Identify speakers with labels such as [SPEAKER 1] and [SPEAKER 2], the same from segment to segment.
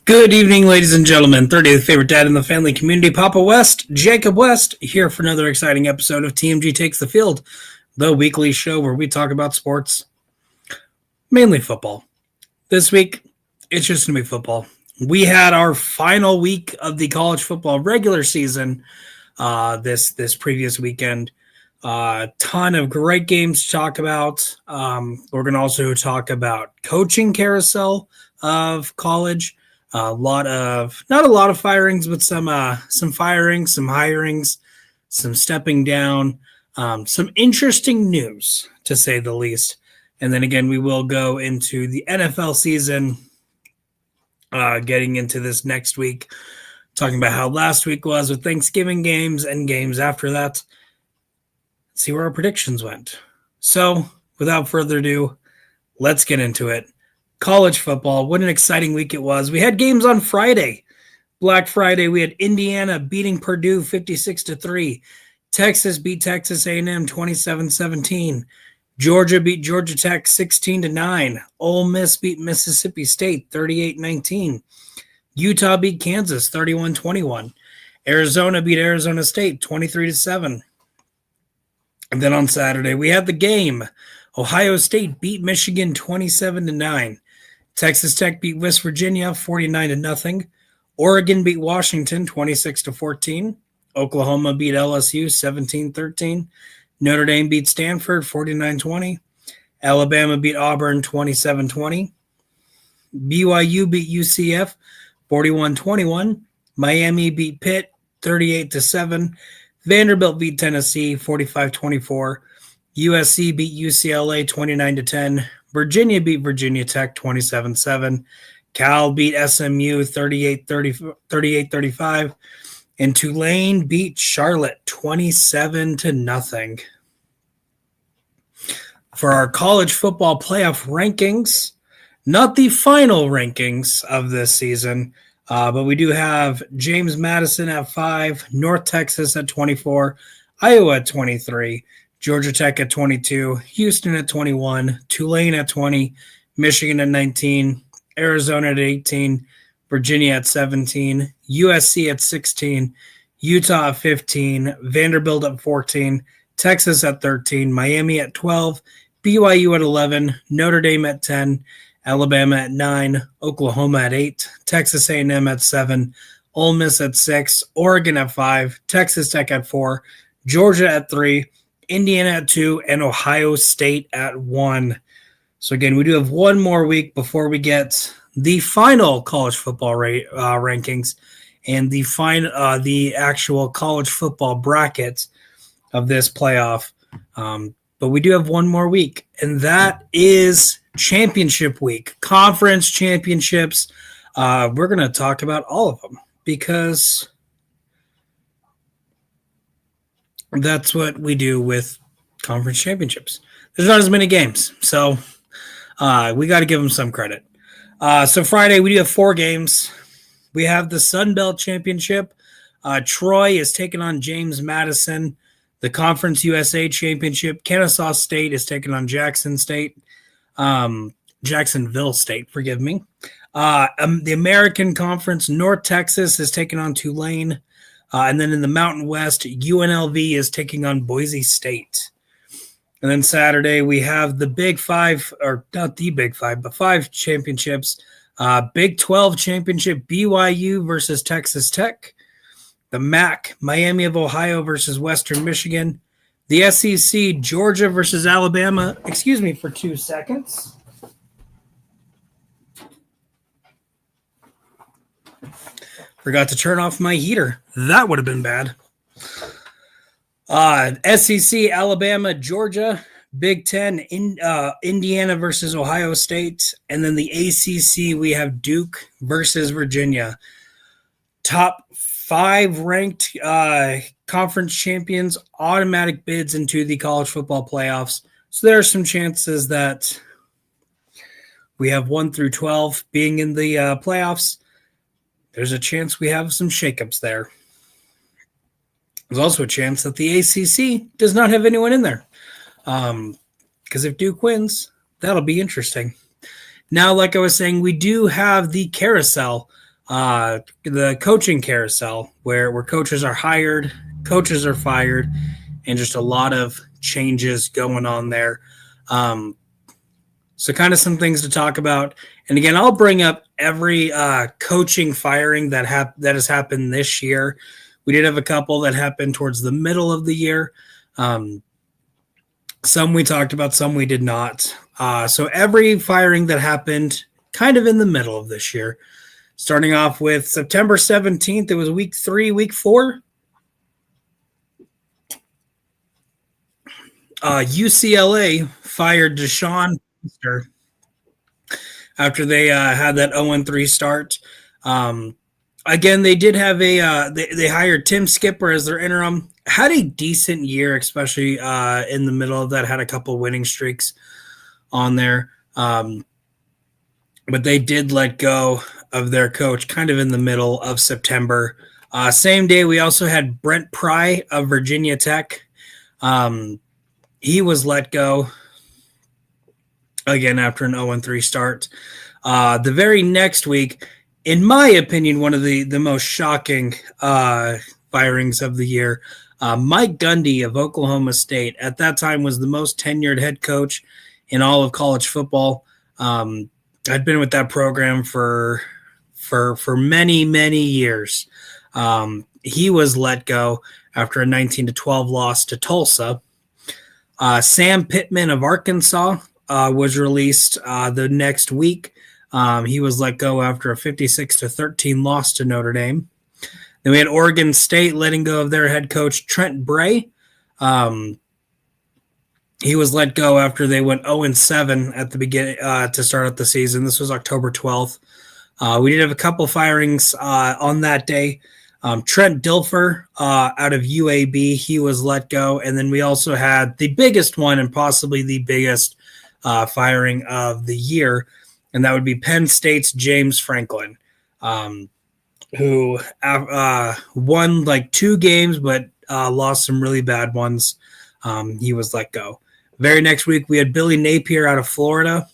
[SPEAKER 1] Good evening, ladies and gentlemen. 30th favorite dad in the family community, Papa West, Jacob West, here for another exciting episode of TMG Takes the Field, the weekly show where we talk about sports, mainly football. This week, it's just going to be football. We had our final week of the college football regular season this previous weekend. Ton of great games to talk about. We're going to also talk about coaching carousel of college. Not a lot of firings, but some firings, some hirings, some stepping down, some interesting news to say the least. And then again, we will go into the NFL season, getting into this next week, talking about how last week was with Thanksgiving games and games after that. See where our predictions went. So, without further ado, let's get into it. College football, what an exciting week it was. We had games on Friday. Black Friday, we had Indiana beating Purdue 56-3. Texas beat Texas A&M 27-17. Georgia beat Georgia Tech 16-9. Ole Miss beat Mississippi State 38-19. Utah beat Kansas 31-21. Arizona beat Arizona State 23-7. And then on Saturday, we had the game. Ohio State beat Michigan 27-9. Texas Tech beat West Virginia 49-0. Oregon beat Washington 26-14. Oklahoma beat LSU 17-13. Notre Dame beat Stanford 49-20. Alabama beat Auburn 27-20. BYU beat UCF 41-21. Miami beat Pitt 38-7. Vanderbilt beat Tennessee 45-24. USC beat UCLA 29-10. Virginia beat Virginia Tech 27-7. Cal beat SMU 38-35. And Tulane beat Charlotte 27-0. For our college football playoff rankings, not the final rankings of this season, but we do have James Madison at 5, North Texas at 24, Iowa at 23, Georgia Tech at 22, Houston at 21, Tulane at 20, Michigan at 19, Arizona at 18, Virginia at 17, USC at 16, Utah at 15, Vanderbilt at 14, Texas at 13, Miami at 12, BYU at 11, Notre Dame at 10, Alabama at 9, Oklahoma at 8, Texas A&M at 7, Ole Miss at 6, Oregon at 5, Texas Tech at 4, Georgia at 3, Indiana at 2, and Ohio State at 1. So again, we do have one more week before we get the final college football rankings and the actual college football brackets of this playoff. But we do have one more week, and that is championship week, conference championships. We're going to talk about all of them because that's what we do with conference championships. There's not as many games, so we got to give them some credit. So Friday, we do have 4 games. We have the Sun Belt Championship. Troy is taking on James Madison. The Conference USA Championship, Kennesaw State is taking on Jacksonville State, forgive me. The American Conference, North Texas is taking on Tulane. And then in the Mountain West, UNLV is taking on Boise State. And then Saturday, we have the Big Five, or not the Big Five, but 5 championships. Big 12 championship, BYU versus Texas Tech. The MAC, Miami of Ohio versus Western Michigan. The SEC, Georgia versus Alabama. Excuse me for 2 seconds. Forgot to turn off my heater. That would have been bad. SEC, Alabama, Georgia. Big 10, Indiana versus Ohio State. And then the ACC, we have Duke versus Virginia. Top 5 ranked conference champions, automatic bids into the college football playoffs. So there are some chances that we have 1 through 12 being in the playoffs. There's a chance we have some shakeups there. There's also a chance that the ACC does not have anyone in there. Because if Duke wins, that'll be interesting. Now, like I was saying, we do have the carousel the coaching carousel where coaches are hired, coaches are fired, and just a lot of changes going on there. So kind of some things to talk about. And again, I'll bring up every coaching firing that has happened this year. We did have a couple that happened towards the middle of the year. Some we talked about, some we did not. So every firing that happened kind of in the middle of this year. Starting off with September 17th, it was week 3, week 4. UCLA fired Deshaun after they had that 0-3 start. Again, they did have they hired Tim Skipper as their interim. Had a decent year, especially in the middle of that. Had a couple winning streaks on there. But they did let go of their coach kind of in the middle of September. Same day, we also had Brent Pry of Virginia Tech. He was let go again after an 0-3 start. The very next week, in my opinion, one of the most shocking firings of the year, Mike Gundy of Oklahoma State, at that time was the most tenured head coach in all of college football. I'd been with that program for many, many years. He was let go after a 19-12 loss to Tulsa. Sam Pittman of Arkansas was released the next week. He was let go after a 56-13 loss to Notre Dame. Then we had Oregon State letting go of their head coach, Trent Bray. He was let go after they went 0-7 at the beginning to start out the season. This was October 12th. We did have a couple firings on that day. Trent Dilfer out of UAB, he was let go. And then we also had the biggest one and possibly the biggest firing of the year, and that would be Penn State's James Franklin, who won like 2 games but lost some really bad ones. He was let go. Very next week, we had Billy Napier out of Florida.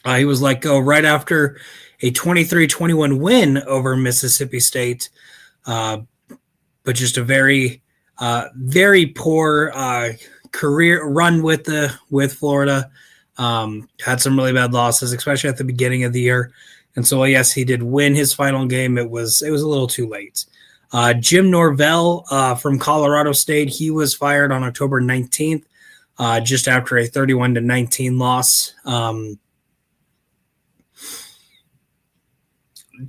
[SPEAKER 1] He was let go right after a 23-21 win over Mississippi State, but just a very, very poor career run with Florida. Had some really bad losses, especially at the beginning of the year. And so, yes, he did win his final game. It was a little too late. Jim Norvell from Colorado State, he was fired on October 19th, just after a 31-19 loss.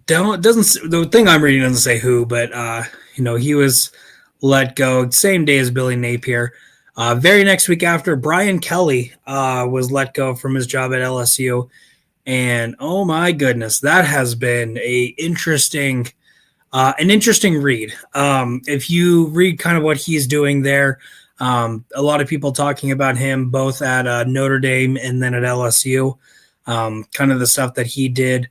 [SPEAKER 1] The thing I'm reading doesn't say who, but he was let go same day as Billy Napier. Very next week after, Brian Kelly was let go from his job at LSU, and oh my goodness, that has been an interesting read. If you read kind of what he's doing there, a lot of people talking about him both at Notre Dame and then at LSU, kind of the stuff that he did.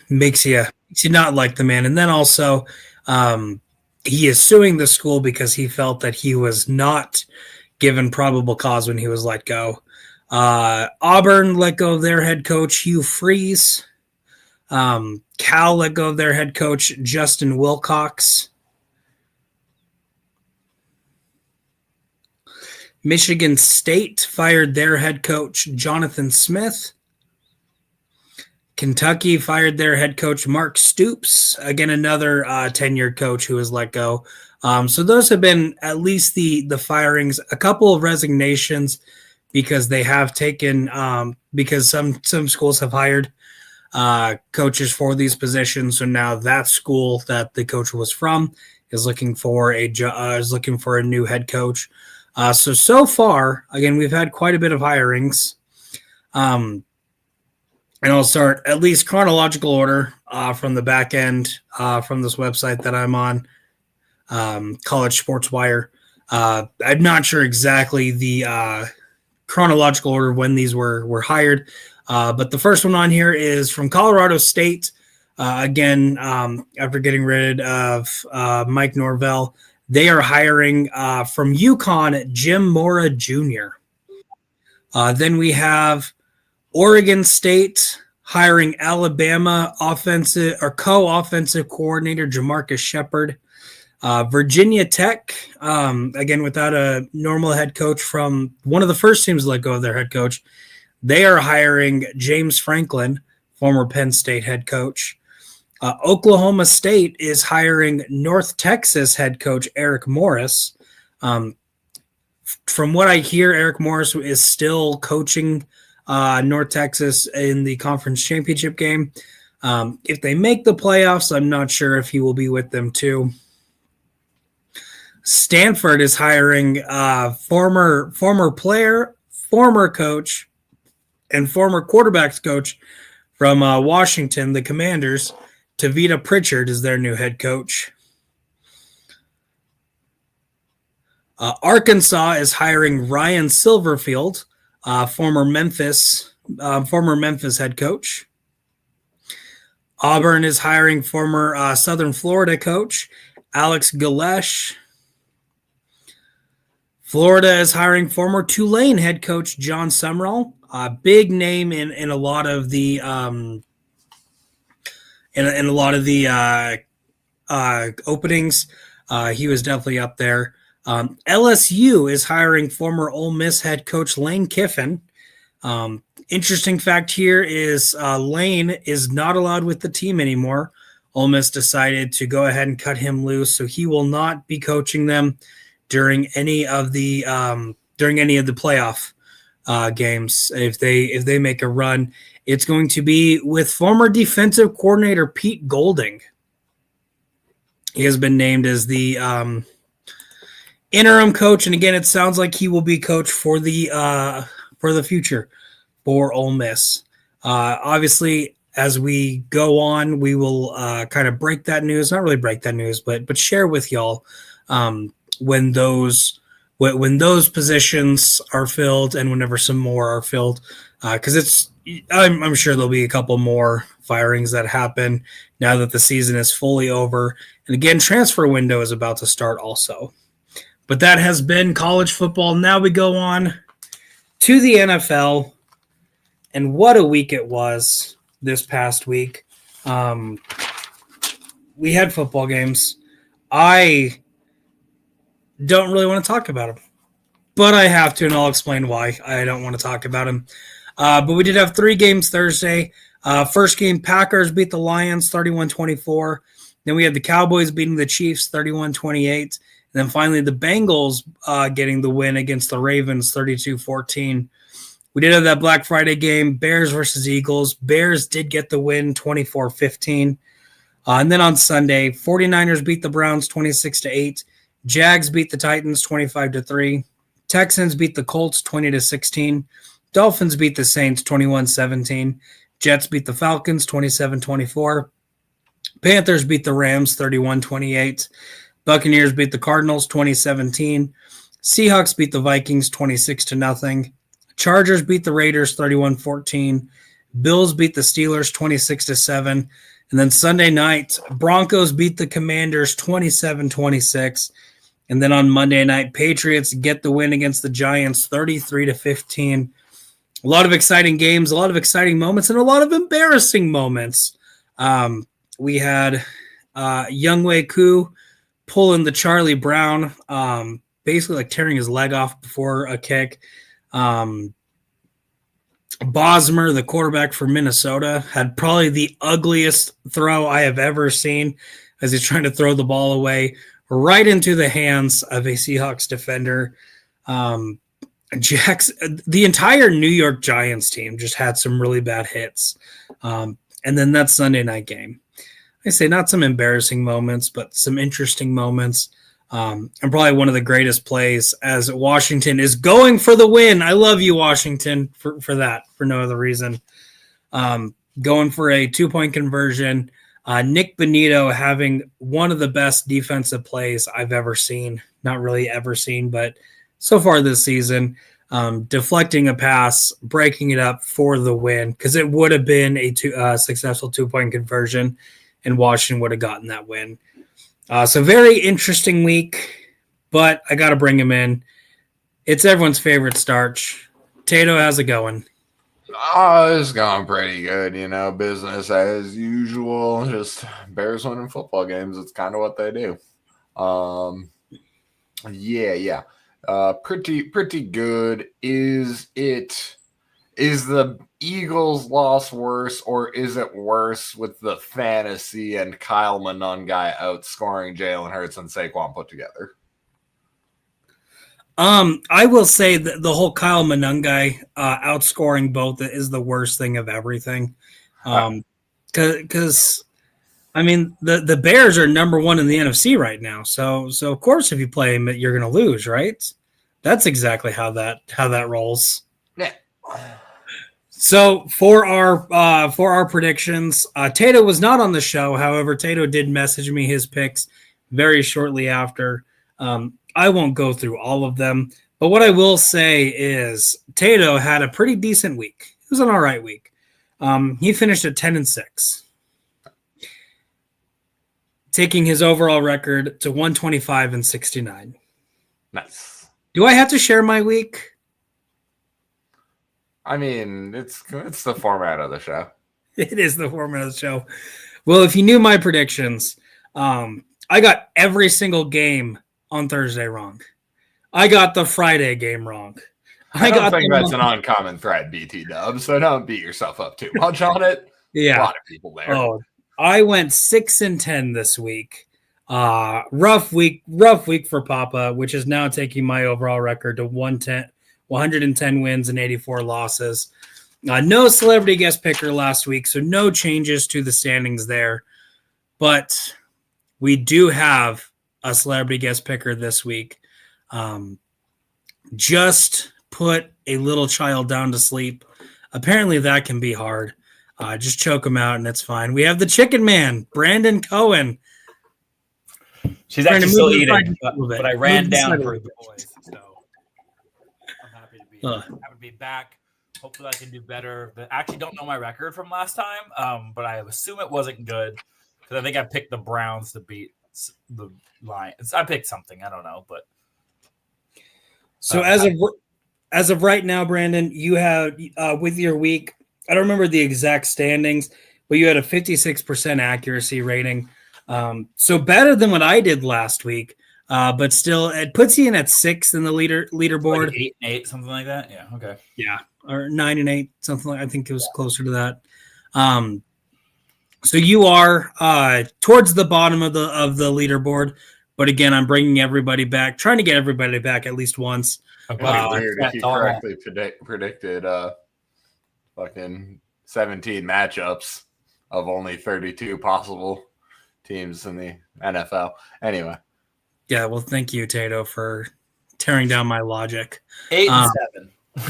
[SPEAKER 1] Makes you not like the man. And then also he is suing the school because he felt that he was not given probable cause when he was let go. Auburn let go of their head coach, Hugh Freeze. Cal let go of their head coach, Justin Wilcox. Michigan State fired their head coach, Jonathan Smith. Kentucky fired their head coach, Mark Stoops. Again, another tenured coach who was let go. So those have been at least the firings. A couple of resignations because they have taken because some schools have hired coaches for these positions. So now that school that the coach was from is looking for a new head coach. So far, again, we've had quite a bit of hirings. And I'll start at least chronological order from the back end from this website that I'm on, College Sports Wire. I'm not sure exactly the chronological order when these were hired, but the first one on here is from Colorado State. Again, after getting rid of Mike Norvell, they are hiring from UConn, Jim Mora Jr. Then we have Oregon State hiring Alabama co-offensive coordinator Jamarcus Shepard. Virginia Tech, again, without a normal head coach from one of the first teams to let go of their head coach, they are hiring James Franklin, former Penn State head coach. Oklahoma State is hiring North Texas head coach Eric Morris. From what I hear, Eric Morris is still coaching North Texas in the conference championship game. If they make the playoffs, I'm not sure if he will be with them too. Stanford is hiring former player, former coach, and former quarterbacks coach from Washington, the Commanders. Tavita Pritchard is their new head coach. Arkansas is hiring Ryan Silverfield, former Memphis head coach. Auburn is hiring former Southern Florida coach Alex Galesh. Florida is hiring former Tulane head coach John Sumrall, a big name in a lot of the openings. He was definitely up there. LSU is hiring former Ole Miss head coach Lane Kiffin. Interesting fact here is Lane is not allowed with the team anymore. Ole Miss decided to go ahead and cut him loose, so he will not be coaching them during any of the playoff games. If they make a run, it's going to be with former defensive coordinator Pete Golding. He has been named as the interim coach, and again, it sounds like he will be coach for the future for Ole Miss. Obviously, as we go on, we will kind of break that news. Not really break that news, but share with y'all when those positions are filled and whenever some more are filled, because I'm sure there'll be a couple more firings that happen now that the season is fully over. And again, transfer window is about to start also. But that has been college football. Now we go on to the NFL. And what a week it was this past week. We had football games. I don't really want to talk about them, but I have to, and I'll explain why I don't want to talk about them. But we did have 3 games Thursday. First game, Packers beat the Lions 31-24. Then we had the Cowboys beating the Chiefs 31-28. And then finally the Bengals getting the win against the Ravens 32-14. We did have that Black Friday game, Bears versus Eagles. Bears did get the win 24-15. And then on Sunday, 49ers beat the Browns 26-8. Jags beat the Titans 25-3. Texans beat the Colts 20-16. Dolphins beat the Saints 21-17. Jets beat the Falcons 27-24. Panthers beat the Rams 31-28. Buccaneers beat the Cardinals 20-17. Seahawks beat the Vikings 26-0. Chargers beat the Raiders 31-14. Bills beat the Steelers 26-7. And then Sunday night, Broncos beat the Commanders 27-26. And then on Monday night, Patriots get the win against the Giants 33-15. A lot of exciting games, a lot of exciting moments, and a lot of embarrassing moments. We had Younghoe Koo pulling the Charlie Brown, basically like tearing his leg off before a kick. Bosmer, the quarterback for Minnesota, had probably the ugliest throw I have ever seen as he's trying to throw the ball away right into the hands of a Seahawks defender. The entire New York Giants team just had some really bad hits. And then that Sunday night game. I say not some embarrassing moments, but some interesting moments. And probably one of the greatest plays as Washington is going for the win. I love you, Washington, for that, for no other reason. Going for a 2-point conversion. Nick Bonito having one of the best defensive plays I've ever seen. Not really ever seen, but so far this season. Deflecting a pass, breaking it up for the win, because it would have been a successful 2-point conversion, and Washington would have gotten that win. So very interesting week, but I got to bring him in. It's everyone's favorite starch. Tato, how's it going?
[SPEAKER 2] Oh, it's going pretty good, business as usual. Just Bears winning football games. It's kind of what they do. Um, yeah. Pretty good. Is the Eagles' loss worse, or is it worse with the fantasy and Kyle Monangai outscoring Jalen Hurts and Saquon put together?
[SPEAKER 1] I will say that the whole Kyle Monangai outscoring both is the worst thing of everything. Because I mean the Bears are number one in the NFC right now, so of course if you play them, you're going to lose, right? That's exactly how that rolls.
[SPEAKER 2] Yeah.
[SPEAKER 1] So for our predictions, Tato was not on the show. However, Tato did message me his picks very shortly after. I won't go through all of them, but what I will say is Tato had a pretty decent week. It was an all right week. He finished at 10-6, taking his overall record to 125-69.
[SPEAKER 2] Nice.
[SPEAKER 1] Do I have to share my week?
[SPEAKER 2] I mean, it's the format of the show.
[SPEAKER 1] It is the format of the show. Well, if you knew my predictions, I got every single game on Thursday wrong. I got the Friday game wrong.
[SPEAKER 2] I don't think that's an uncommon thread, BT Dub, so don't beat yourself up too much on it.
[SPEAKER 1] Yeah.
[SPEAKER 2] A lot of people there.
[SPEAKER 1] Oh, I went 6-10 this week. Rough week for Papa, which is now taking my overall record to 110 wins and 84 losses. No celebrity guest picker last week, so no changes to the standings there. But we do have a celebrity guest picker this week. Just put a little child down to sleep. Apparently that can be hard. Just choke him out and it's fine. We have the Chicken Man, Brandon Cohen.
[SPEAKER 3] She's actually still eating, but I ran down for the boys, so I'm happy to be back. Hopefully I can do better. I actually don't know my record from last time, but I assume it wasn't good because I think I picked the Browns to beat the Lions. I picked something, I don't know, but
[SPEAKER 1] so as of right now, Brandon, you have with your week. I don't remember the exact standings, but you had a 56% accuracy rating. So better than what I did last week, but still, it puts you in at 6th in the leaderboard.
[SPEAKER 3] Like 8-8, something like that. Yeah, okay.
[SPEAKER 1] Yeah, or 9-8, something like. I think it was closer to that. So you are towards the bottom of the leaderboard, but again, I'm bringing everybody back, trying to get everybody back at least once.
[SPEAKER 2] Weird if you correctly predicted fucking 17 matchups of only 32 possible teams in the NFL. Anyway.
[SPEAKER 1] Yeah, well, thank you, Tato, for tearing down my logic.
[SPEAKER 3] 8-7.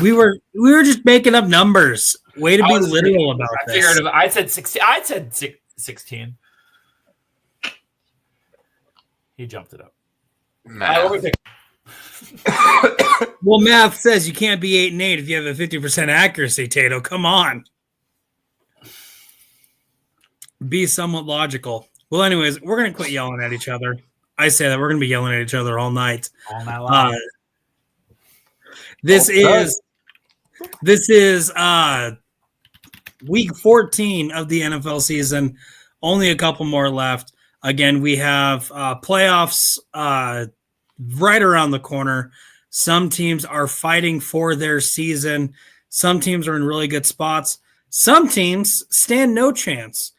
[SPEAKER 1] We were just making up numbers. Way to be literal about this.
[SPEAKER 3] I said 16. I said 16. He jumped it up.
[SPEAKER 1] Well, math says you can't be 8-8 if you have a 50% accuracy, Tato. Come on. Be somewhat logical. Well, anyways, we're going to quit yelling at each other. I say that we're going to be yelling at each other all night.
[SPEAKER 3] All night long.
[SPEAKER 1] This is week 14 of the NFL season. Only a couple more left. Again, we have playoffs right around the corner. Some teams are fighting for their season. Some teams are in really good spots. Some teams stand no chance.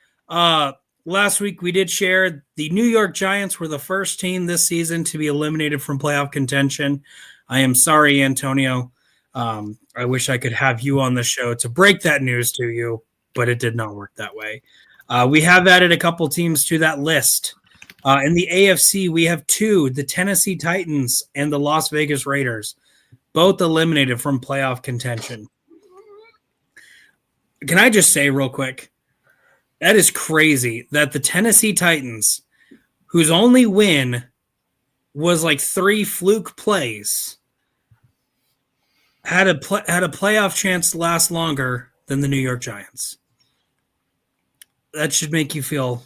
[SPEAKER 1] Last week, we did share the New York Giants were the first team this season to be eliminated from playoff contention. I am sorry, Antonio. I wish I could have you on the show to break that news to you, but it did not work that way. We have added a couple teams to that list. In the AFC, we have two, the Tennessee Titans and the Las Vegas Raiders, both eliminated from playoff contention. Can I just say real quick, that is crazy that the Tennessee Titans, whose only win was like 3 fluke plays, had a playoff chance to last longer than the New York Giants. That should make you feel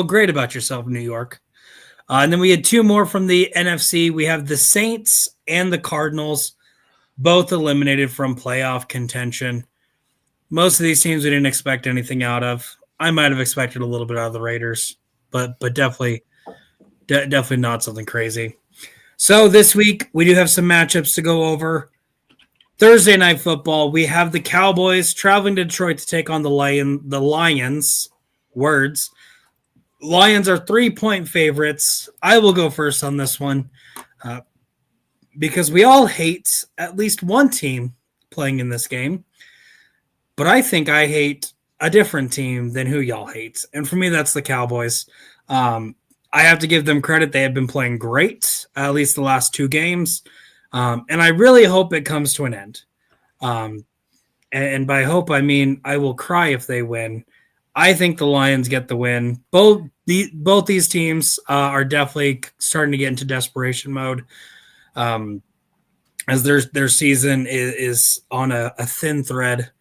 [SPEAKER 1] great about yourself, New York. And then we had 2 more from the NFC. We have the Saints and the Cardinals, both eliminated from playoff contention. Most of these teams we didn't expect anything out of. I might have expected a little bit out of the Raiders, but definitely not something crazy. So this week we do have some matchups to go over. Thursday Night Football, we have the Cowboys traveling to Detroit to take on the Lions. Words. Lions are 3-point favorites. I will go first on this one because we all hate at least one team playing in this game. But I think I hate a different team than who y'all hate. And for me, that's the Cowboys. I have to give them credit. They have been playing great, at least the last 2 games. And I really hope it comes to an end. And by hope, I mean I will cry if they win. I think the Lions get the win. Both these teams are definitely starting to get into desperation mode, as their season is on a thin thread.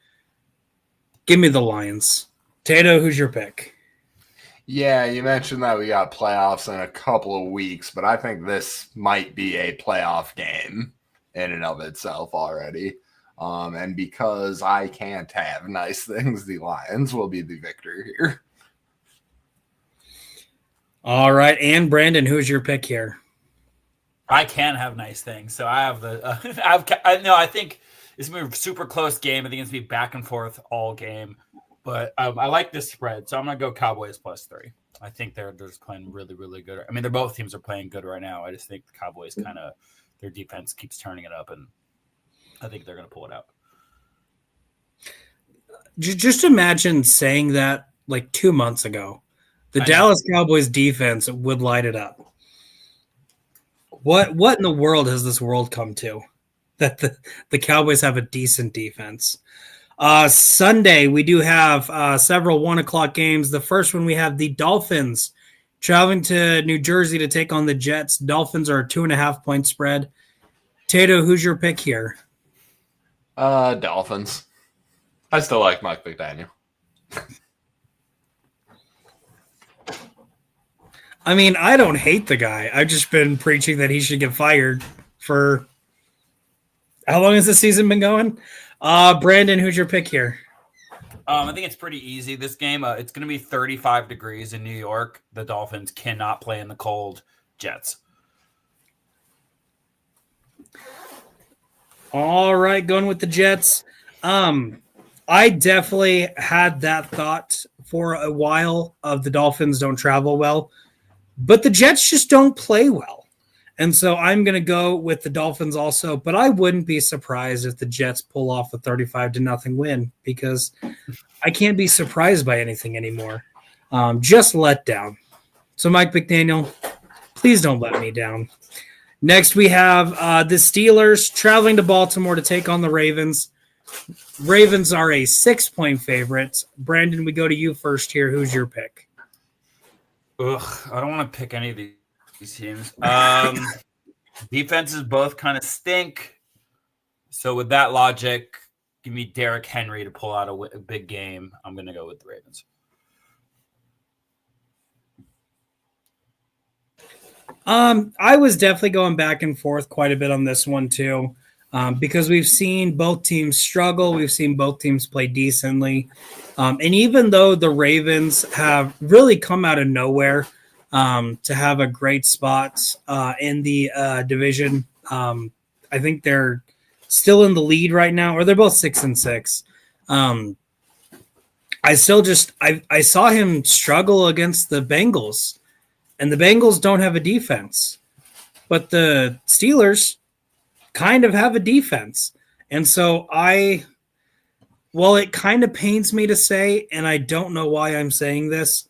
[SPEAKER 1] Give me the Lions. Tato, who's your pick?
[SPEAKER 2] Yeah, you mentioned that we got playoffs in a couple of weeks, but I think this might be a playoff game in and of itself already. And because I can't have nice things, the Lions will be the victor here.
[SPEAKER 1] All right. And Brandon, who's your pick here?
[SPEAKER 3] I can have nice things. So I have I think it's going to be a super close game. I think it's going to be back and forth all game. But I like this spread. So I'm going to go Cowboys +3. I think they're just playing really, really good. I mean, both teams are playing good right now. I just think the Cowboys their defense keeps turning it up, and I think they're going to pull it out.
[SPEAKER 1] Just imagine saying that like 2 months ago. The Dallas Cowboys defense would light it up. What in the world has this world come to? That the Cowboys have a decent defense. Sunday, we do have several 1 o'clock games. The first one, we have the Dolphins traveling to New Jersey to take on the Jets. Dolphins are a 2.5-point spread. Tato, who's your pick here?
[SPEAKER 2] Dolphins. I still like Mike McDaniel.
[SPEAKER 1] I mean, I don't hate the guy. I've just been preaching that he should get fired for how long has the season been going? Brandon, who's your pick here?
[SPEAKER 3] I think it's pretty easy. This game, it's going to be 35 degrees in New York. The Dolphins cannot play in the cold. Jets.
[SPEAKER 1] All right, going with the Jets. I definitely had that thought for a while of the Dolphins don't travel well, but the Jets just don't play well. And so I'm going to go with the Dolphins also, but I wouldn't be surprised if the Jets pull off a 35-0 win because I can't be surprised by anything anymore. Just let down. So Mike McDaniel, please don't let me down. Next, we have the Steelers traveling to Baltimore to take on the Ravens. Ravens are a 6-point favorite. Brandon, we go to you first here. Who's your pick?
[SPEAKER 3] I don't want to pick any of these teams. Defenses both kind of stink. So with that logic, give me Derrick Henry to pull out a big game. I'm going to go with the Ravens.
[SPEAKER 1] I was definitely going back and forth quite a bit on this one too, because we've seen both teams struggle. We've seen both teams play decently. And even though the Ravens have really come out of nowhere to have a great spot in the division, I think they're still in the lead right now, or they're both 6-6. I saw him struggle against the Bengals. And the Bengals don't have a defense, but the Steelers kind of have a defense. And so while it kind of pains me to say, and I don't know why I'm saying this,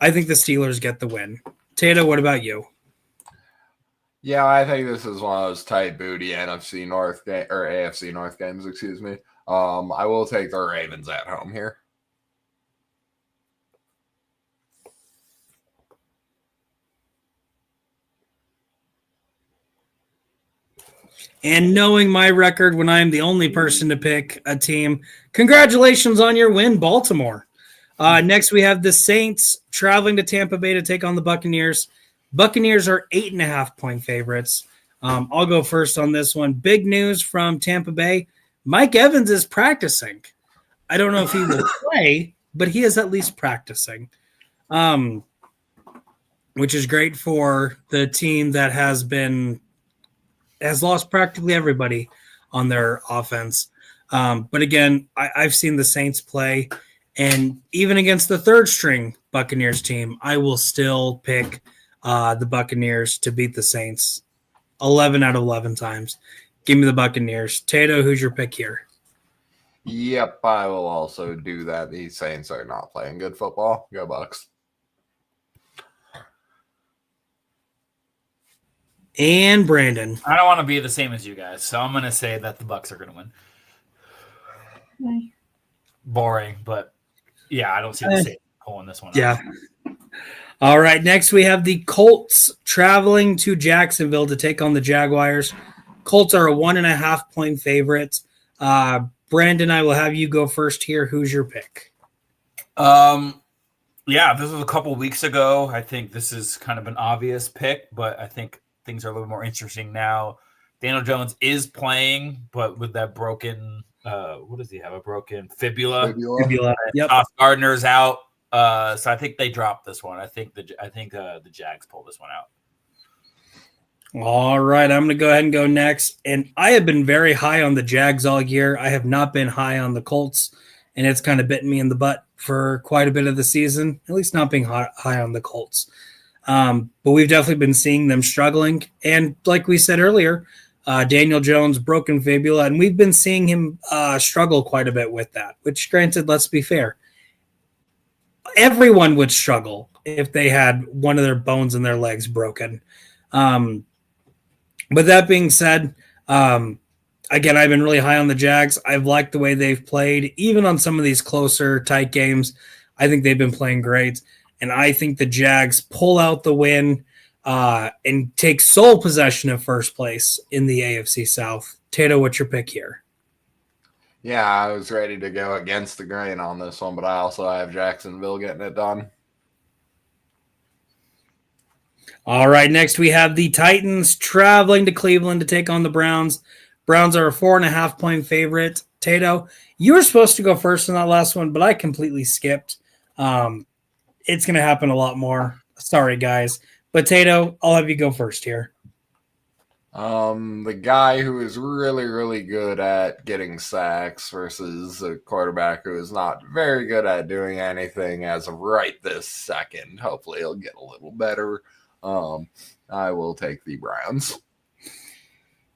[SPEAKER 1] I think the Steelers get the win. Tato, what about you?
[SPEAKER 2] Yeah, I think this is one of those tight booty AFC North games, excuse me. I will take the Ravens at home here.
[SPEAKER 1] And knowing my record when I'm the only person to pick a team, congratulations on your win, Baltimore. Next, we have the Saints traveling to Tampa Bay to take on the Buccaneers. Buccaneers are 8.5-point favorites. I'll go first on this one. Big news from Tampa Bay. Mike Evans is practicing. I don't know if he will play, but he is at least practicing, which is great for the team that has lost practically everybody on their offense. But again, I've seen the Saints play, and even against the third string Buccaneers team, I will still pick the Buccaneers to beat the Saints 11 out of 11 times. Give me the Buccaneers. Tato, who's your pick here?
[SPEAKER 2] Yep, I will also do that. These Saints are not playing good football. Go Bucs.
[SPEAKER 1] And Brandon.
[SPEAKER 3] I don't want to be the same as you guys, so I'm going to say that the Bucs are going to win. Boring, but yeah, I don't see the Saints pulling this one
[SPEAKER 1] out. All right, next we have the Colts traveling to Jacksonville to take on the Jaguars. Colts are a 1.5-point favorite. Brandon, I will have you go first here. Who's your pick?
[SPEAKER 3] Yeah, this was a couple weeks ago. I think this is kind of an obvious pick, but I think things are a little more interesting now. Daniel Jones is playing, but with that broken, what does he have? A broken fibula.
[SPEAKER 1] Yep.
[SPEAKER 3] Gardner's out, so I think they dropped this one. I think the Jags pulled this one out.
[SPEAKER 1] All right, I'm going to go ahead and go next. And I have been very high on the Jags all year. I have not been high on the Colts, and it's kind of bitten me in the butt for quite a bit of the season, at least not being high on the Colts. But we've definitely been seeing them struggling. And like we said earlier, Daniel Jones, broken fibula, and we've been seeing him struggle quite a bit with that, which granted, let's be fair. Everyone would struggle if they had one of their bones in their legs broken. But that being said, again, I've been really high on the Jags. I've liked the way they've played, even on some of these closer, tight games. I think they've been playing great. And I think the Jags pull out the win and take sole possession of first place in the AFC South. Tato, what's your pick here?
[SPEAKER 2] Yeah, I was ready to go against the grain on this one, but I also have Jacksonville getting it done.
[SPEAKER 1] All right, next we have the Titans traveling to Cleveland to take on the Browns. Browns are a 4.5-point favorite. Tato, you were supposed to go first in that last one, but I completely skipped. It's going to happen a lot more. Sorry, guys. But Tato, I'll have you go first here.
[SPEAKER 2] The guy who is really, really good at getting sacks versus a quarterback who is not very good at doing anything as of right this second. Hopefully he'll get a little better. I will take the Browns.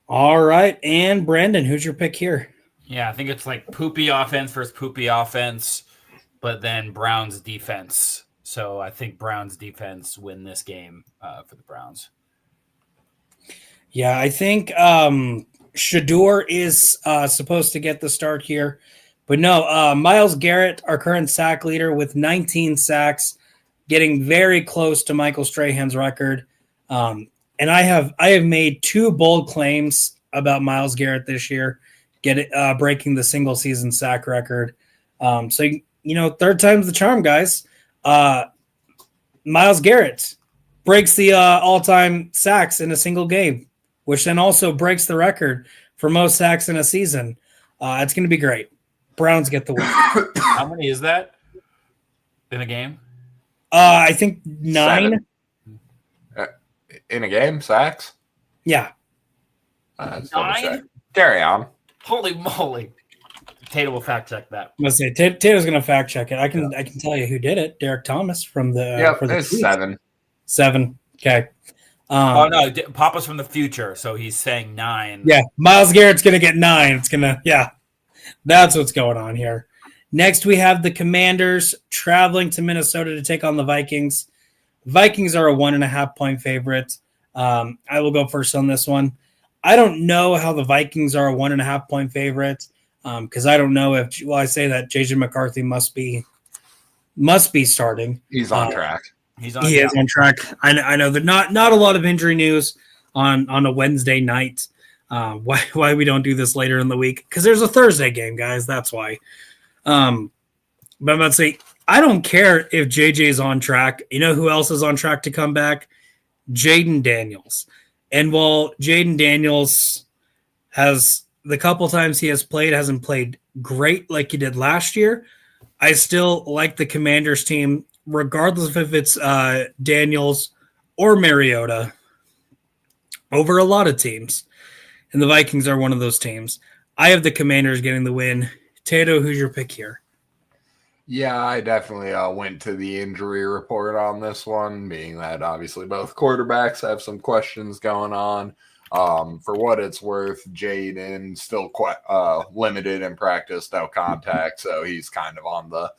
[SPEAKER 1] All right. And Brandon, who's your pick here?
[SPEAKER 3] Yeah, I think it's like poopy offense versus poopy offense, but then Browns defense. So I think Browns defense win this game for the Browns.
[SPEAKER 1] Yeah, I think Shador is supposed to get the start here. But no, Myles Garrett, our current sack leader with 19 sacks, getting very close to Michael Strahan's record. And I have made two bold claims about Myles Garrett this year, breaking the single season sack record. So, third time's the charm, guys. Myles Garrett breaks the all-time sacks in a single game, which then also breaks the record for most sacks in a season. It's going to be great. Browns get the win.
[SPEAKER 3] How many is that in a game?
[SPEAKER 1] I think 9.
[SPEAKER 2] In a game, sacks?
[SPEAKER 1] Yeah.
[SPEAKER 3] 9?
[SPEAKER 2] Carry on.
[SPEAKER 3] Holy moly. Tato will fact check that.
[SPEAKER 1] Let's say Tato's going to fact check it. I can tell you who did it. Derek Thomas from the.
[SPEAKER 2] It's 7.
[SPEAKER 1] 7. Okay.
[SPEAKER 3] Oh no, Papa's from the future, so he's saying 9.
[SPEAKER 1] Yeah, Myles Garrett's going to get 9. It's going to that's what's going on here. Next, we have the Commanders traveling to Minnesota to take on the Vikings. Vikings are a 1.5-point favorite. I will go first on this one. I don't know how the Vikings are a 1.5-point favorite because I don't know if. Well, I say that JJ McCarthy must be starting.
[SPEAKER 2] He's on track.
[SPEAKER 1] He is on track. I know that not a lot of injury news on a Wednesday night. Why we don't do this later in the week? Because there's a Thursday game, guys. That's why. But I'm about to say, I don't care if JJ is on track. You know who else is on track to come back? Jaden Daniels. And while Jaden Daniels has the couple times he has played hasn't played great like you did last year, I still like the Commanders team, regardless if it's Daniels or Mariota, over a lot of teams. And the Vikings are one of those teams. I have the Commanders getting the win. Tato, who's your pick here?
[SPEAKER 2] Yeah, I definitely went to the injury report on this one, being that obviously both quarterbacks have some questions going on. For what it's worth, Jaden still quite limited in practice, no contact, so he's kind of on the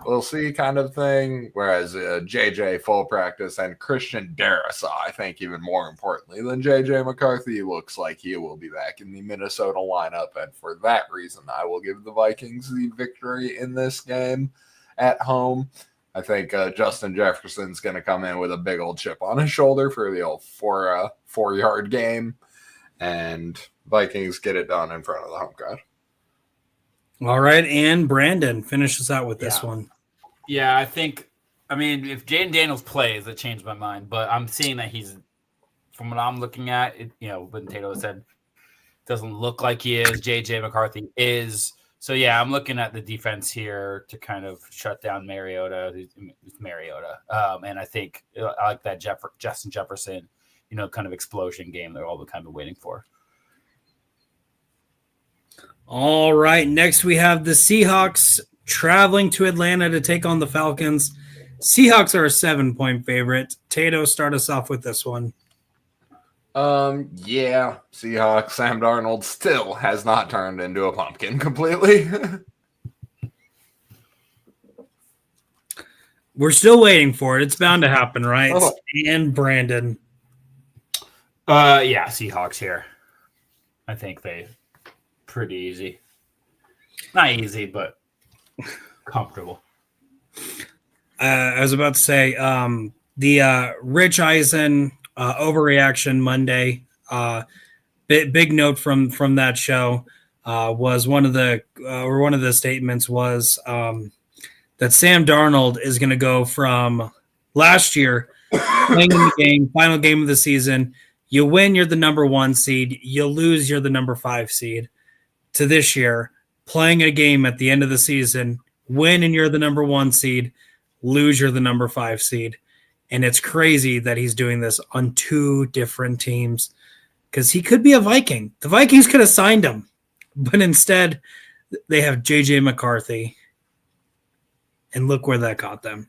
[SPEAKER 2] we'll see kind of thing. Whereas JJ full practice and Christian Darrisaw, I think even more importantly than JJ McCarthy, looks like he will be back in the Minnesota lineup. And for that reason, I will give the Vikings the victory in this game at home. I think Justin Jefferson's going to come in with a big old chip on his shoulder for the old 4-yard game. And Vikings get it done in front of the home crowd.
[SPEAKER 1] All right, and Brandon finishes out with this one.
[SPEAKER 3] Yeah, if Jaden Daniels plays, it changed my mind. But I'm seeing that he's, from what I'm looking at, when Tato said, doesn't look like he is. JJ McCarthy is. So, yeah, I'm looking at the defense here to kind of shut down Mariota. And I think I like that Justin Jefferson, kind of explosion game they're all kind of waiting for.
[SPEAKER 1] All right, next we have the Seahawks traveling to Atlanta to take on the Falcons. Seahawks are a 7-point favorite. Tato, start us off with this one.
[SPEAKER 2] Yeah, Seahawks. Sam Darnold still has not turned into a pumpkin completely.
[SPEAKER 1] We're still waiting for it. It's bound to happen, right? Oh. And Brandon.
[SPEAKER 3] Yeah, Seahawks here. I think they pretty easy. Not easy, but comfortable.
[SPEAKER 1] I was about to say the Rich Eisen overreaction Monday. Big note from that show was one of the statements was that Sam Darnold is going to go from last year playing in the game, final game of the season. You win, you're the number 1 seed. You lose, you're the number 5 seed. To this year, playing a game at the end of the season, win and you're the number 1 seed, lose, you're the number 5 seed. And it's crazy that he's doing this on 2 different teams because he could be a Viking. The Vikings could have signed him, but instead they have JJ McCarthy. And look where that got them.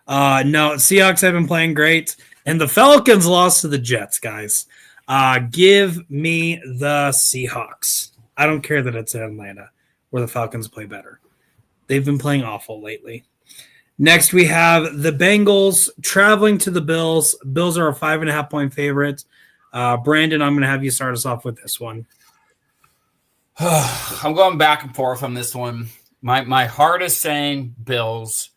[SPEAKER 1] No, Seahawks have been playing great. And the Falcons lost to the Jets, guys. Give me the Seahawks. I don't care that it's in Atlanta where the Falcons play better. They've been playing awful lately. Next, we have the Bengals traveling to the Bills. Bills are a 5.5-point favorite. Brandon, I'm going to have you start us off with this one.
[SPEAKER 3] I'm going back and forth on this one. My heart is saying Bills,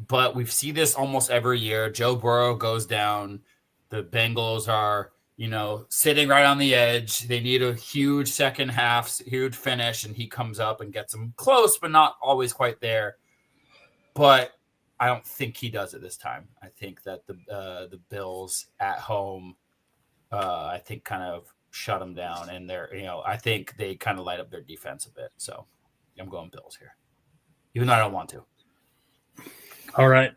[SPEAKER 3] but we see this almost every year. Joe Burrow goes down. The Bengals are, sitting right on the edge. They need a huge second half, huge finish, and he comes up and gets them close, but not always quite there. But I don't think he does it this time. I think that the Bills at home, I think kind of shut them down, and I think they kind of light up their defense a bit. So I'm going Bills here, even though I don't want to.
[SPEAKER 1] All right.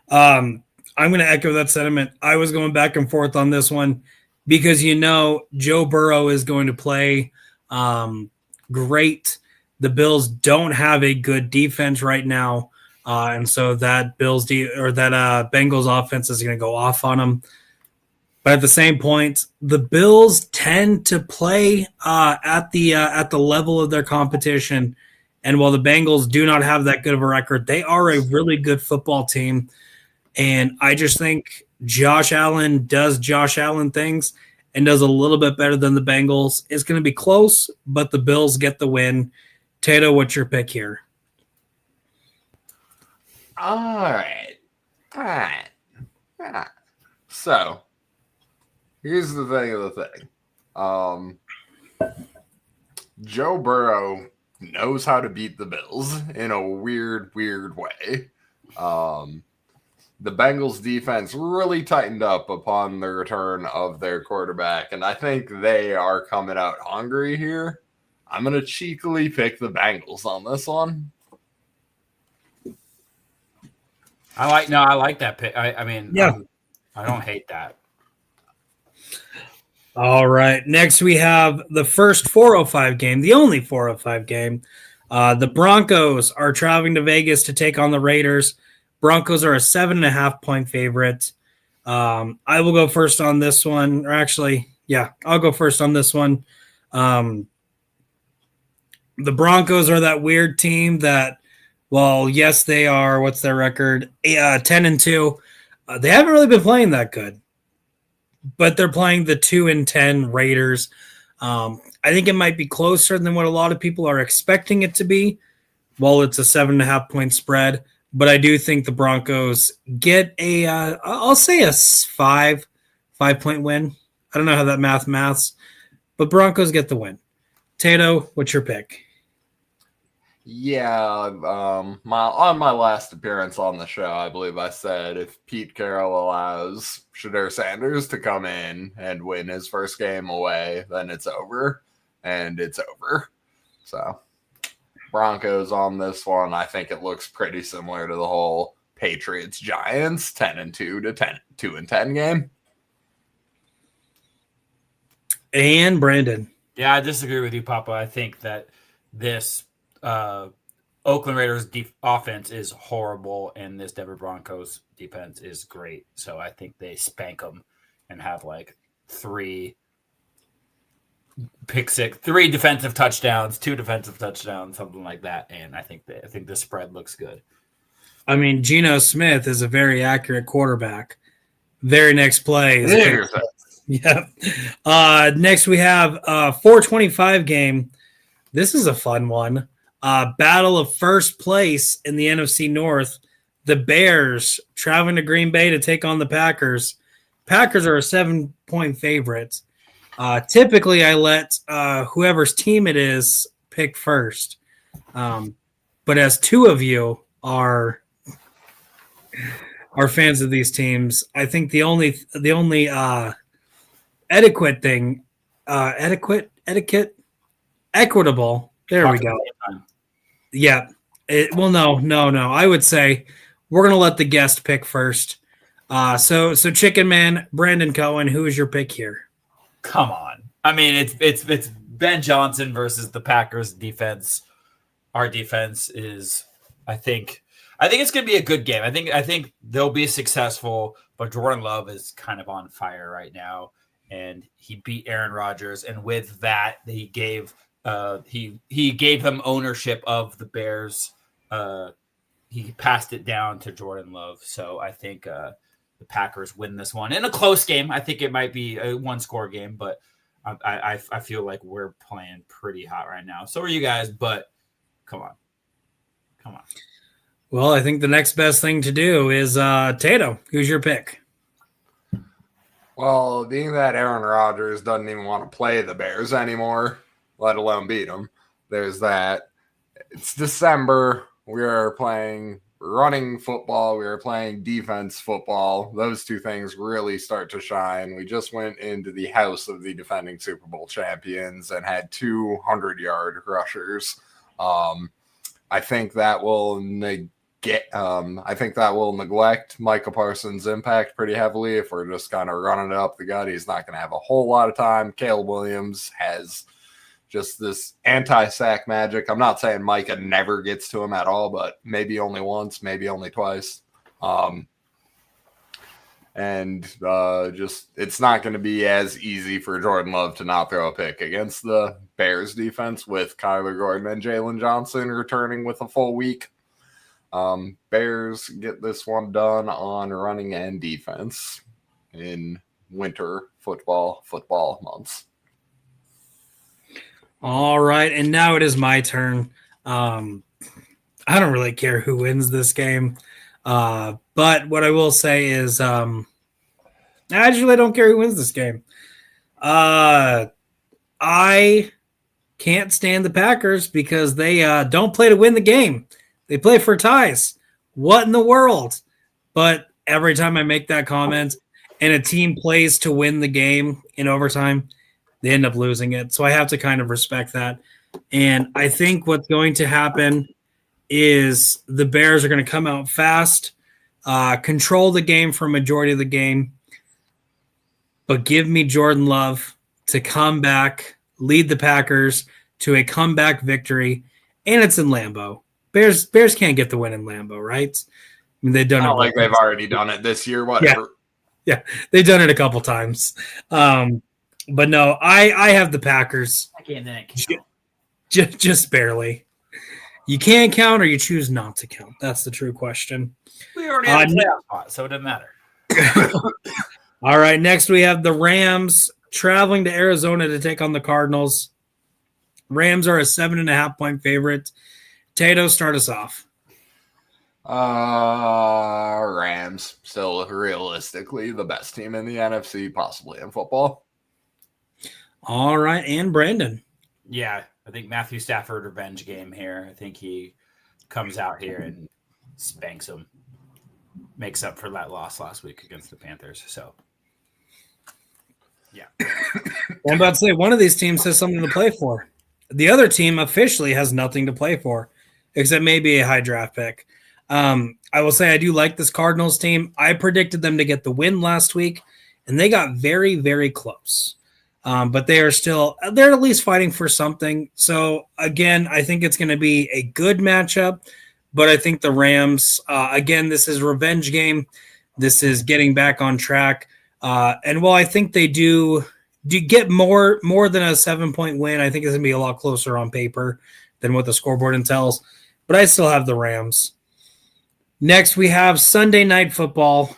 [SPEAKER 1] I'm going to echo that sentiment. I was going back and forth on this one because, Joe Burrow is going to play great. The Bills don't have a good defense right now. And so that Bengals offense is going to go off on them. But at the same point, the Bills tend to play at the level of their competition. And while the Bengals do not have that good of a record, they are a really good football team. And I just think Josh Allen does Josh Allen things and does a little bit better than the Bengals. It's going to be close, but the Bills get the win. Tato, what's your pick here?
[SPEAKER 2] All right. So, here's the thing of the thing. Joe Burrow knows how to beat the Bills in a weird way. The Bengals defense really tightened up upon the return of their quarterback, and I think they are coming out hungry here. I'm going to cheekily pick the Bengals on this one.
[SPEAKER 3] I like that pick. I mean,
[SPEAKER 1] yeah.
[SPEAKER 3] I don't hate that.
[SPEAKER 1] All right. Next, we have the first 405 game, the only 405 game. The Broncos are traveling to Vegas to take on the Raiders. Broncos are a 7.5-point favorite. I will go first on this one. Or actually, yeah, I'll go first on this one. The Broncos are that weird team that, well, yes, they are. What's their record? 10-2. They haven't really been playing that good, but they're playing the 2-10 Raiders. I think it might be closer than what a lot of people are expecting it to be. Well, it's a 7.5-point spread, but I do think the Broncos get I'll say a 5-point win. I don't know how that maths, but Broncos get the win. Tato, what's your pick?
[SPEAKER 2] Yeah, on my last appearance on the show, I believe I said if Pete Carroll allows Shedeur Sanders to come in and win his first game away, then it's over, and it's over. So Broncos on this one. I think it looks pretty similar to the whole Patriots-Giants 10-2 to 2-10 game.
[SPEAKER 1] And Brandon.
[SPEAKER 3] Yeah, I disagree with you, Papa. I think that this Oakland Raiders offense is horrible, and this Denver Broncos defense is great. So I think they spank them and have like 3 defensive touchdowns, 2 defensive touchdowns, something like that. And I think the spread looks good.
[SPEAKER 1] I mean, Geno Smith is a very accurate quarterback. Very next play is yeah. Next we have 425 game. This is a fun one. Battle of first place in the NFC North. The Bears traveling to Green Bay to take on the Packers. Packers are a 7-point favorite. Typically, I let whoever's team it is pick first. But as 2 of you are fans of these teams, I think the only equitable. There we go. Yeah. No. I would say we're going to let the guest pick first. So Chicken Man, Brandon Cohen, who is your pick here?
[SPEAKER 3] Come on. I mean, it's Ben Johnson versus the Packers defense. Our defense is, I think it's going to be a good game. I think they'll be successful, but Jordan Love is kind of on fire right now, and he beat Aaron Rodgers, and with that, he gave them ownership of the Bears. He passed it down to Jordan Love. So I think the Packers win this one in a close game. I think it might be a 1-score game, but I feel like we're playing pretty hot right now. So are you guys, but come on.
[SPEAKER 1] Well, I think the next best thing to do is Tato. Who's your pick?
[SPEAKER 2] Well, being that Aaron Rodgers doesn't even want to play the Bears anymore, let alone beat them, there's that. It's December. We are playing running football. We are playing defense football. Those 2 things really start to shine. We just went into the house of the defending Super Bowl champions and had 200-yard rushers. I think that will neglect Micah Parsons' impact pretty heavily. If we're just kind of running it up the gut, he's not going to have a whole lot of time. Caleb Williams has just this anti-sack magic. I'm not saying Micah never gets to him at all, but maybe only once, maybe only twice. It's not going to be as easy for Jordan Love to not throw a pick against the Bears defense with Kyler Gordon and Jalen Johnson returning with a full week. Bears get this one done on running and defense in winter football months.
[SPEAKER 1] All right, and now it is my turn. I don't really care who wins this game, but what I will say is I actually don't care who wins this game. I can't stand the Packers because they don't play to win the game. They play for ties. What in the world? But every time I make that comment and a team plays to win the game in overtime, they end up losing it. So I have to kind of respect that. And I think what's going to happen is the Bears are going to come out fast, control the game for a majority of the game, but give me Jordan Love to come back, lead the Packers to a comeback victory, and it's in Lambeau. Bears can't get the win in Lambeau, right? I mean, they've done
[SPEAKER 2] it like they've already done it this year. Whatever.
[SPEAKER 1] Yeah, they've done it a couple times. But no, I have the Packers.
[SPEAKER 3] I can't
[SPEAKER 1] just barely. You can count or you choose not to count. That's the true question.
[SPEAKER 3] We already have a playoff spot, so it doesn't matter.
[SPEAKER 1] All right, next we have the Rams traveling to Arizona to take on the Cardinals. Rams are a 7.5-point favorite. Tato, start us off.
[SPEAKER 2] Rams, still realistically the best team in the NFC, possibly in football.
[SPEAKER 1] All right, and Brandon.
[SPEAKER 3] Yeah, I think Matthew Stafford revenge game here. I think he comes out here and spanks him. Makes up for that loss last week against the Panthers. So, yeah.
[SPEAKER 1] I'm about to say one of these teams has something to play for. The other team officially has nothing to play for, except maybe a high draft pick. I will say I do like this Cardinals team. I predicted them to get the win last week, and they got very, very close. But they're at least fighting for something. So, again, I think it's going to be a good matchup. But I think the Rams, again, this is a revenge game. This is getting back on track. And while I think they do get more than a 7-point win, I think it's going to be a lot closer on paper than what the scoreboard entails. But I still have the Rams. Next, we have Sunday Night Football.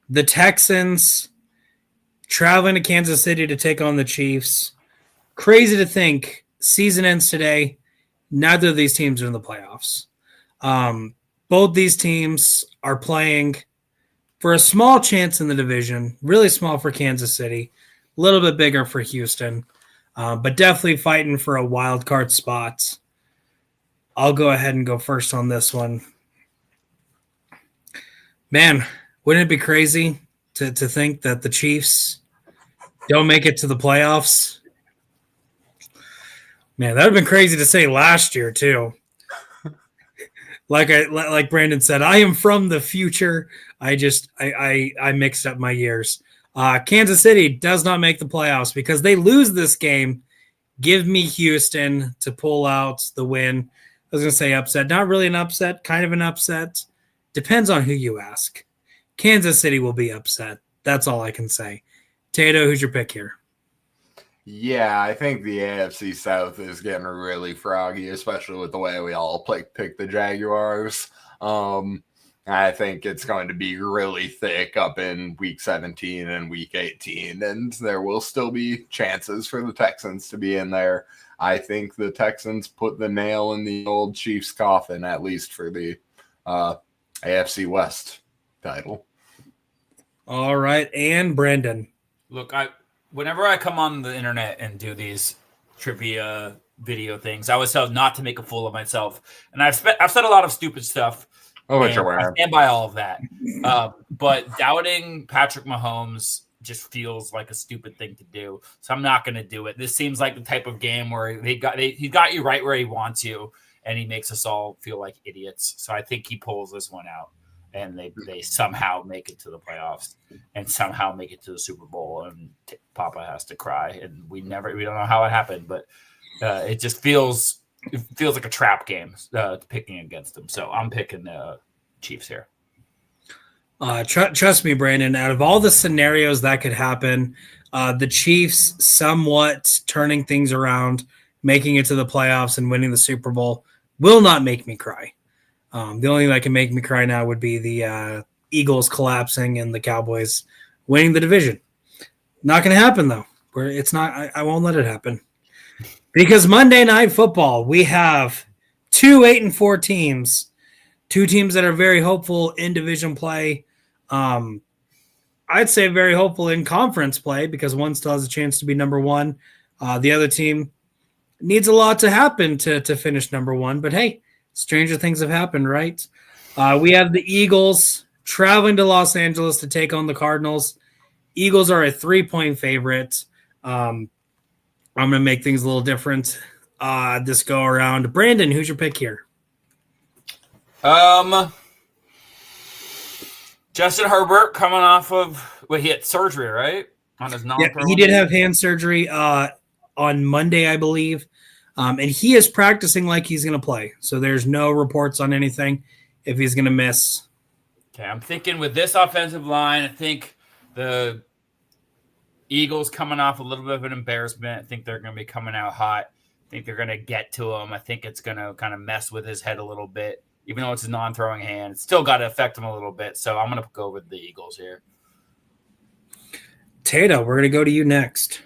[SPEAKER 1] The Texans traveling to Kansas City to take on the Chiefs. Crazy to think, season ends today. Neither of these teams are in the playoffs. Both these teams are playing for a small chance in the division, really small for Kansas City, a little bit bigger for Houston, but definitely fighting for a wild card spot. I'll go ahead and go first on this one. Man, wouldn't it be crazy to think that the Chiefs don't make it to the playoffs? Man, that would have been crazy to say last year too. Like Brandon said, I am from the future. I mixed up my years. Kansas City does not make the playoffs because they lose this game. Give me Houston to pull out the win. I was going to say upset. Not really an upset, kind of an upset. Depends on who you ask. Kansas City will be upset. That's all I can say. Tato, who's your pick here?
[SPEAKER 2] Yeah, I think the AFC South is getting really froggy, especially with the way we all pick the Jaguars. I think it's going to be really thick up in Week 17 and Week 18, and there will still be chances for the Texans to be in there. I think the Texans put the nail in the old Chiefs' coffin, at least for the AFC West title.
[SPEAKER 1] All right, and Brandon.
[SPEAKER 3] Look, whenever I come on the internet and do these trivia video things, I always tell not to make a fool of myself. And I've said a lot of stupid stuff.
[SPEAKER 2] Oh, but you're
[SPEAKER 3] I stand by all of that. But doubting Patrick Mahomes just feels like a stupid thing to do. So I'm not going to do it. This seems like the type of game where he got you right where he wants you, and he makes us all feel like idiots. So I think he pulls this one out, and they somehow make it to the playoffs and somehow make it to the Super Bowl, and Papa has to cry. And we don't know how it happened, but it just feels like a trap game picking against them. So I'm picking the Chiefs here.
[SPEAKER 1] Trust me, Brandon, out of all the scenarios that could happen, the Chiefs somewhat turning things around, making it to the playoffs and winning the Super Bowl will not make me cry. The only thing that can make me cry now would be the Eagles collapsing and the Cowboys winning the division. Not going to happen, though. It's not. I won't let it happen. Because Monday Night Football, we have 2 8-4 teams, 2 teams that are very hopeful in division play. I'd say very hopeful in conference play because one still has a chance to be number 1. The other team needs a lot to happen to finish number 1. But hey, stranger things have happened, right? We have the Eagles traveling to Los Angeles to take on the Cardinals. Eagles are a 3-point favorite. I'm going to make things a little different. this go around. Brandon, who's your pick here?
[SPEAKER 3] Justin Herbert coming off of he had surgery, right? On his
[SPEAKER 1] he did have hand surgery on Monday, I believe. And he is practicing like he's going to play. So there's no reports on anything if he's going to miss.
[SPEAKER 3] Okay, I'm thinking with this offensive line, I think the Eagles coming off a little bit of an embarrassment. I think they're going to be coming out hot. I think they're going to get to him. I think it's going to kind of mess with his head a little bit. Even though it's a non-throwing hand, it's still got to affect him a little bit. So I'm going to go with the Eagles here.
[SPEAKER 1] Tato, we're going to go to you next.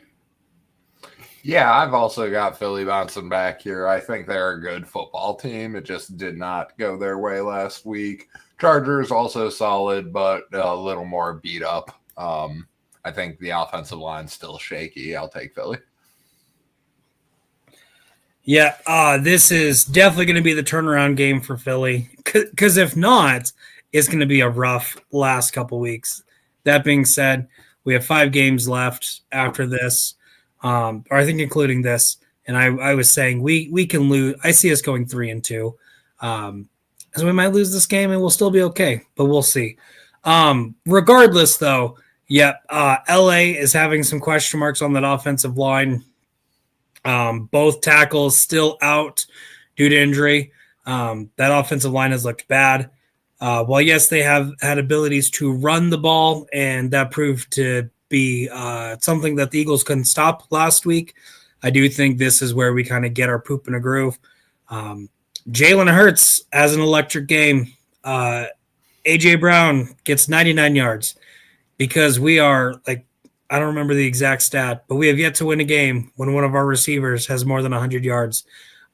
[SPEAKER 2] Yeah, I've also got Philly bouncing back here. I think they're a good football team. It just did not go their way last week. Chargers also solid, but a little more beat up. I think the offensive line's still shaky. I'll take Philly.
[SPEAKER 1] Yeah, this is definitely going to be the turnaround game for Philly. Because if not, it's going to be a rough last couple weeks. That being said, we have 5 games left after this, or I think including this. And I was saying we can lose. I see us going 3-2. So we might lose this game and we'll still be okay, but we'll see. Regardless, though, LA is having some question marks on that offensive line. Both tackles still out due to injury. That offensive line has looked bad. While, yes, they have had abilities to run the ball, and that proved to be something that the Eagles couldn't stop last week, I do think this is where we kind of get our poop in a groove. Jalen Hurts has an electric game. A.J. Brown gets 99 yards because we are, I don't remember the exact stat, but we have yet to win a game when one of our receivers has more than 100 yards.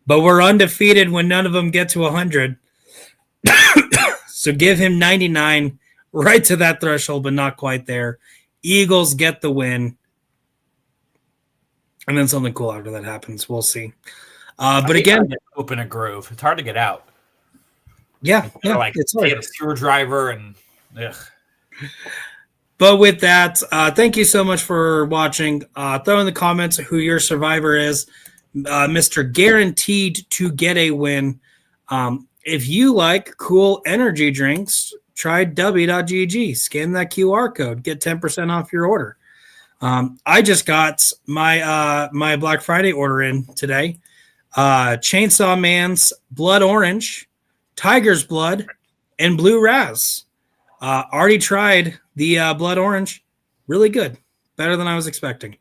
[SPEAKER 1] But we're undefeated when none of them get to 100. So give him 99, right to that threshold, but not quite there. Eagles get the win. And then something cool after that happens. We'll see. But again,
[SPEAKER 3] open a groove. It's hard to get out.
[SPEAKER 1] Yeah,
[SPEAKER 3] it's hard. A screwdriver and ugh.
[SPEAKER 1] But with that, thank you so much for watching. Throw in the comments who your survivor is, Mr. Guaranteed to get a win. If you like cool energy drinks, try w.gg. Scan that QR code. Get 10% off your order. I just got my Black Friday order in today. Chainsaw Man's Blood Orange, Tiger's Blood, and Blue Raz. Already tried the Blood Orange. Really good. Better than I was expecting.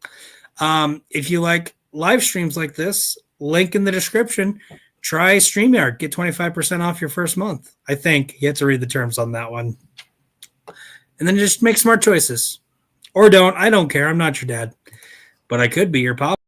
[SPEAKER 1] If you like live streams like this, link in the description. Try StreamYard. Get 25% off your first month. I think you have to read the terms on that one. And then just make smart choices. Or don't. I don't care. I'm not your dad. But I could be your pop.